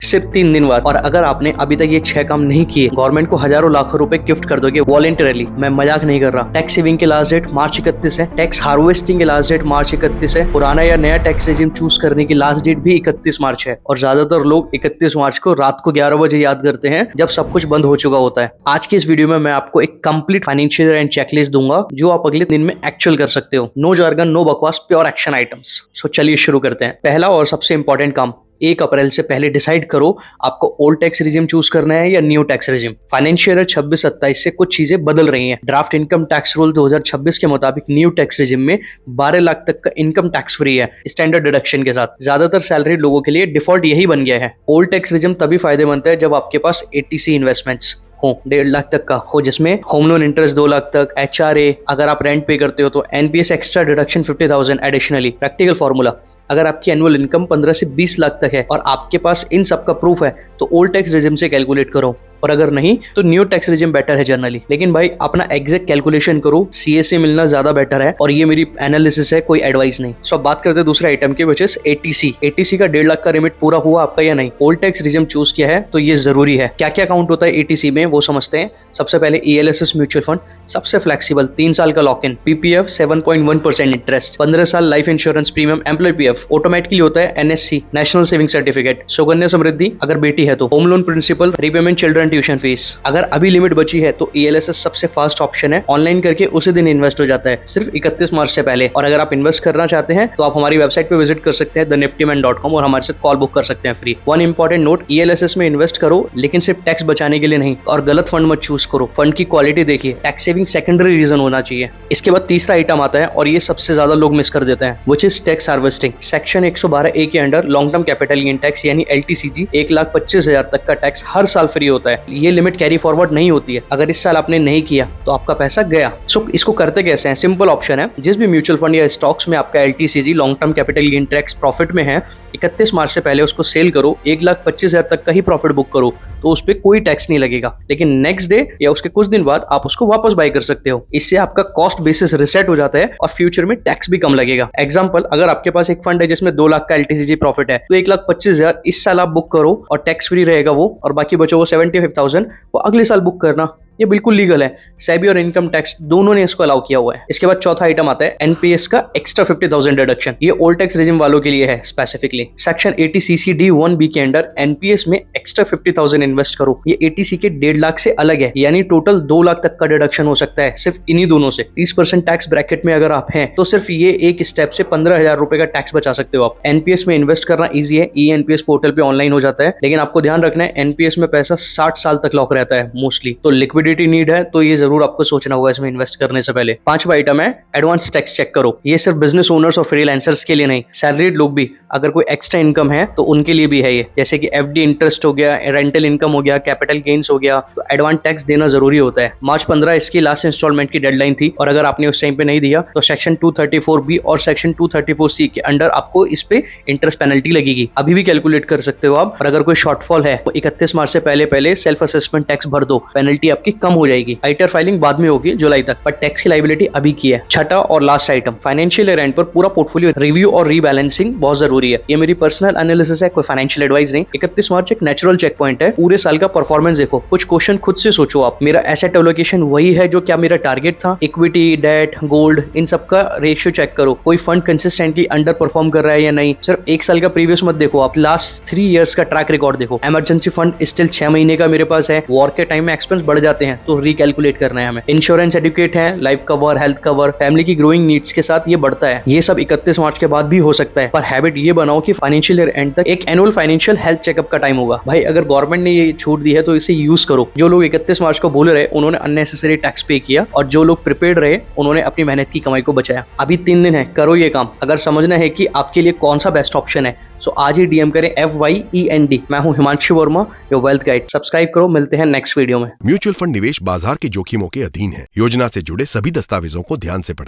सिर्फ 3 दिन बाद। और अगर आपने अभी तक ये 6 काम नहीं किए, गवर्नमेंट को हजारों लाखों रुपए गिफ्ट कर दोगे वॉलेंटरली। मैं मजाक नहीं कर रहा। टैक्स सेविंग के लास्ट डेट मार्च 31 है। टैक्स हार्वेस्टिंग के लास्ट डेट मार्च 31 है। पुराना या नया टैक्स रेजिम चूज करने की लास्ट डेट भी 31 मार्च है। और ज्यादातर लोग 31 मार्च को रात को 11 बजे याद करते हैं, जब सब कुछ बंद हो चुका होता है। आज की इस वीडियो में मैं आपको एक कंप्लीट फाइनेंशियल एंड चेकलिस्ट दूंगा, जो आप अगले दिन में एक्चुअल कर सकते हो। नो जार्गन, नो बकवास, प्योर एक्शन आइटम्स। सो चलिए शुरू करते हैं। पहला और सबसे इंपॉर्टेंट काम, 1 अप्रैल से पहले डिसाइड करो आपको ओल्ड टैक्स रिजिम चूज करना है या new tax regime. Financial year 26-27 से कुछ चीजें बदल रही हैं। ड्राफ्ट इनकम टैक्स रूल 2026 के मुताबिक न्यू टैक्स रिजिम में 12 लाख तक का इनकम टैक्स फ्री है, स्टैंडर्ड डिडक्शन के साथ। ज्यादातर सैलरी लोगों के लिए डिफॉल्ट यही बन गया है। ओल्ड टैक्स रिजिम तभी फायदेमंद है जब आपके पास ATC इन्वेस्टमेंट्स हो, 1.5 लाख तक का हो, जिसमें होम लोन इंटरेस्ट 2 लाख तक, HRA अगर आप रेंट पे करते हो तो NPS extra deduction 50,000 additionally. Practical formula, अगर आपकी एनुअल इनकम 15 से 20 लाख तक है और आपके पास इन सब का प्रूफ है तो ओल्ड टैक्स रिजिम से कैलकुलेट करो, और अगर नहीं तो न्यू टैक्स रिजिम बेटर है जनरली। लेकिन भाई अपना एग्जैक्ट कैलकुलेशन करो, CSA मिलना ज्यादा बेटर है, और ये मेरी एनालिसिस है, कोई एडवाइस नहीं। सो अब बात करते हैं दूसरे आइटम की, विच इज ATC। ATC का 1.5 लाख का लिमिट पूरा हुआ आपका या नहीं? ओल्ड टैक्स रिजिम चूज किया है तो ये जरूरी है। क्या क्या काउंट होता है ATC में वो समझते हैं। सबसे पहले ELSS म्यूचुअल फंड, सबसे फ्लेक्सिबल, 3 साल का लॉक इन। PPF 7.1% इंटरेस्ट, 15 साल life insurance premium. Employ PF automatically होता है NSC, national saving certificate. Sukanya Samriddhi अगर बेटी है तो। Home loan principal, repayment children tuition fees. अगर अभी लिमिट बची है तो ELSS सबसे फास्ट ऑप्शन है, ऑनलाइन करके उसी दिन इन्वेस्ट हो जाता है, सिर्फ 31 मार्च से पहले। और अगर आप इन्वेस्ट करना चाहते हैं तो आप हमारी वेबसाइट पे विजिट कर सकते हैं theniftyman.com और हमारे साथ कॉल बुक कर सकते हैं free. One important note, ELSS में इन्वेस्ट करो लेकिन सिर्फ टैक्स बचाने के लिए नहीं, और गलत फंड मत चूज करो। फंड की क्वालिटी देखिए, टैक्स सेविंग सेकेंडरी रीजन होना चाहिए। इसके बाद तीसरा आइटम आता है और ये सबसे ज्यादा लोग मिस कर देते हैं, which is tax harvesting. Section 112A के under long term capital gain tax यानी LTCG 1,25,000 तक का टैक्स हर साल फ्री होता है। ये लिमिट कैरी फॉरवर्ड नहीं होती है। अगर इस साल आपने नहीं किया तो आपका पैसा गया। सो इसको करते कैसे हैं? सिंपल ऑप्शन है, जिस भी म्यूचुअल फंड या स्टॉक्स में आपका LTCG long term capital gain tax profit में है, 31 मार्च से पहले उसको सेल करो, 1,25,000 तक का ही प्रॉफिट बुक करो, तो उस पर कोई टैक्स नहीं लगेगा। लेकिन नेक्स्ट डे या उसके कुछ दिन बाद आप उसको वापस बाय कर सकते हो। इससे आपका कॉस्ट बेसिस रिसेट हो जाता है और फ्यूचर में टैक्स भी कम लगेगा। एग्जांपल, अगर आपके पास एक फंड है जिसमें 2 लाख का LTCG प्रॉफिट है, तो 1,25,000 इस साल आप बुक करो और टैक्स फ्री रहेगा वो, और बाकी बचो वो 75,000 वो अगले साल बुक करना। ये बिल्कुल लीगल है। सेबी और इनकम टैक्स दोनों ने इसको अलाउ किया हुआ है। इसके बाद चौथा आइटम आता है NPS का एक्स्ट्रा 50,000 डिडक्शन। ये ओल्ड टैक्स रिजिम वालों के लिए है स्पेसिफिकली। सेक्शन 80CC-D1B के अंडर NPS में एक्स्ट्रा 50,000 इन्वेस्ट करो। ये ATC के 1.5 लाख से अलग है, यानी टोटल 2 लाख तक का डिडक्शन हो सकता है सिर्फ इन्हीं दोनों से। 30% टैक्स ब्रैकेट में अगर आप हैं तो सिर्फ ये एक स्टेप से 15,000 रुपए का टैक्स बचा सकते हो आप। NPS में इन्वेस्ट करना ईजी है, eNPS पोर्टल पे ऑनलाइन हो जाता है, लेकिन आपको ध्यान रखना है NPS में पैसा 60 साल तक लॉक रहता है मोस्टली, तो लिक्विडिटी नीड है, तो ये जरूर आपको सोचना होगा इसमें इन्वेस्ट करने से पहले। 5वां आइटम है एडवांस टैक्स चेक करो। ये सिर्फ बिजनेस ओनर्स और फ्रीलांसर्स के लिए नहीं, सैलरीड लोग भी, अगर कोई एक्स्ट्रा इनकम है तो उनके लिए भी है ये। जैसे कि FD इंटरेस्ट हो गया, रेंटल इनकम हो गया, कैपिटल गेन्स हो गया, तो एडवांस टैक्स देना जरूरी होता है। मार्च 15 इसकी लास्ट इंस्टॉलमेंट की डेडलाइन थी, और अगर आपने उस टाइम पे नहीं दिया तो सेक्शन 234B और सेक्शन 234C के अंडर आपको इस पे इंटरेस्ट पेनल्टी लगेगी। अभी भी कैलकुलेट कर सकते हो आप, और अगर कोई शॉर्टफॉल है तो 31 मार्च से पहले सेल्फ असेसमेंट टैक्स भर दो, पेनल्टी आपकी कम हो जाएगी। आइटर फाइलिंग बाद में होगी जुलाई तक, पर टैक्स की लायबिलिटी अभी की है। छठा और last item, financial year and पर पूरा पोर्टफोलियो रिव्यू और रीबैलेंसिंग बहुत जरूरी है। ये मेरी पर्सनल एनालिसिस है, कोई फाइनेंशियल एडवाइस नहीं। 31 मार्च एक नेचुरल चेक पॉइंट है, पूरे साल का परफॉर्मेंस देखो, कुछ क्वेश्चन खुद से सोचो आप। मेरा एसेट एलोकेशन वही है जो क्या मेरा टारगेट था? इक्विटी, डेट, गोल्ड, इन सब का रेशियो चेक करो। कोई फंड कंसिस्टेंटली अंडर परफॉर्म कर रहा है या नहीं। सिर्फ 1 साल का प्रीवियस मत देखो आप, लास्ट 3 इयर्स का ट्रैक रिकॉर्ड देखो। इमरजेंसी फंड स्टिल 6 महीने का मेरे पास है, वॉर के टाइम में एक्सपेंस बढ़ जाते हैं तो रिकैलकुलेट करना है हमें। इंश्योरेंस एडुकेट है, life cover, health cover, family की ग्रोइंग नीड्स के साथ ये बढ़ता है। ये सब 31 मार्च के बाद भी हो सकता है, पर हैबिट ये बनाओ कि फाइनेंशियल ईयर एंड तक एक एनुअल फाइनेंशियल हेल्थ चेकअप का टाइम होगा। भाई अगर गवर्नमेंट ने ये छूट दी है तो इसे यूज करो। जो लोग 31 मार्च को बोल रहे उन्होंने अननेसेसरी टैक्स पे किया, और जो लोग प्रिपेयर्ड रहे उन्होंने अपनी मेहनत की कमाई को बचाया। अभी 3 दिन है, करो ये काम। अगर समझना है कि आपके लिए कौन सा बेस्ट ऑप्शन है, सो आज ही DM करें FYEND। मैं हूं Himanshu Verma, your wealth guide. Subscribe करो, मिलते हैं नेक्स्ट वीडियो में। म्यूचुअल फंड निवेश बाजार के जोखिमों के अधीन है। योजना से जुड़े सभी दस्तावेजों को ध्यान से पढ़ें।